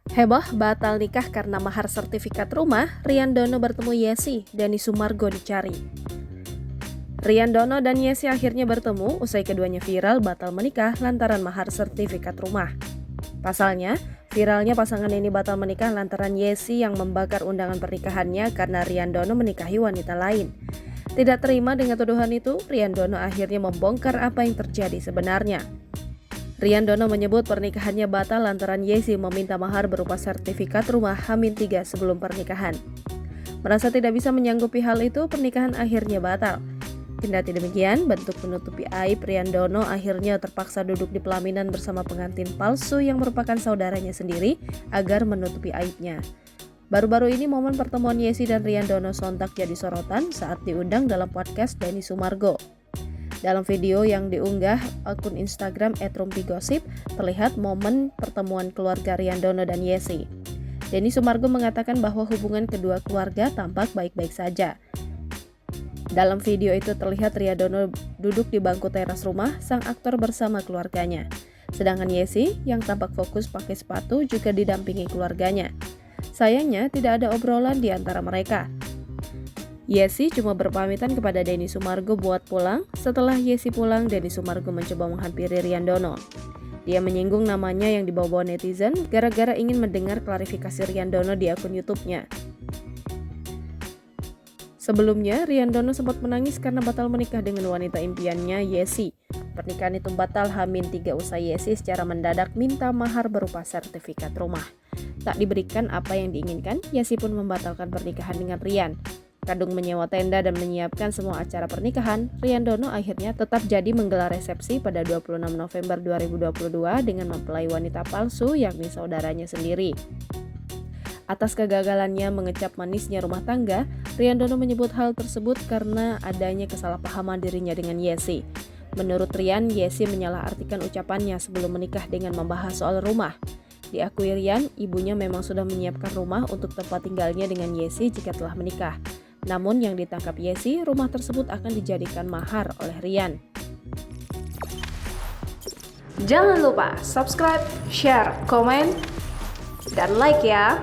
Heboh batal nikah karena mahar sertifikat rumah, Rian Dono bertemu Yesi, Denny Sumargo dicari. Rian Dono dan Yesi akhirnya bertemu usai keduanya viral batal menikah lantaran mahar sertifikat rumah. Pasalnya, viralnya pasangan ini batal menikah lantaran Yesi yang membakar undangan pernikahannya karena Rian Dono menikahi wanita lain. Tidak terima dengan tuduhan itu, Rian Dono akhirnya membongkar apa yang terjadi sebenarnya. Rian Dono menyebut pernikahannya batal lantaran Yesi meminta mahar berupa sertifikat rumah H-3 sebelum pernikahan. Merasa tidak bisa menyanggupi hal itu, pernikahan akhirnya batal. Kendati demikian, bentuk menutupi aib Rian Dono akhirnya terpaksa duduk di pelaminan bersama pengantin palsu yang merupakan saudaranya sendiri agar menutupi aibnya. Baru-baru ini momen pertemuan Yesi dan Rian Dono sontak jadi sorotan saat diundang dalam podcast Denny Sumargo. Dalam video yang diunggah akun Instagram @rumpigosip, terlihat momen pertemuan keluarga Rian Dono dan Yesi. Denny Sumargo mengatakan bahwa hubungan kedua keluarga tampak baik-baik saja. Dalam video itu terlihat Rian Dono duduk di bangku teras rumah sang aktor bersama keluarganya. Sedangkan Yesi yang tampak fokus pakai sepatu juga didampingi keluarganya. Sayangnya tidak ada obrolan di antara mereka. Yesi cuma berpamitan kepada Denny Sumargo buat pulang. Setelah Yesi pulang, Denny Sumargo mencoba menghampiri Rian Dono. Dia menyinggung namanya yang dibawa netizen gara-gara ingin mendengar klarifikasi Rian Dono di akun YouTube-nya. Sebelumnya, Rian Dono sempat menangis karena batal menikah dengan wanita impiannya, Yesi. Pernikahan itu batal H-3 usai Yesi secara mendadak minta mahar berupa sertifikat rumah. Tak diberikan apa yang diinginkan, Yesi pun membatalkan pernikahan dengan Rian. Kadung menyewa tenda dan menyiapkan semua acara pernikahan, Rian Dono akhirnya tetap jadi menggelar resepsi pada 26 November 2022 dengan mempelai wanita palsu yakni saudaranya sendiri. Atas kegagalannya mengecap manisnya rumah tangga, Rian Dono menyebut hal tersebut karena adanya kesalahpahaman dirinya dengan Yesi. Menurut Rian, Yesi menyalahartikan ucapannya sebelum menikah dengan membahas soal rumah. Diakui Rian, ibunya memang sudah menyiapkan rumah untuk tempat tinggalnya dengan Yesi jika telah menikah. Namun yang ditangkap Yesi, rumah tersebut akan dijadikan mahar oleh Rian. Jangan lupa subscribe, share, komen, dan like ya!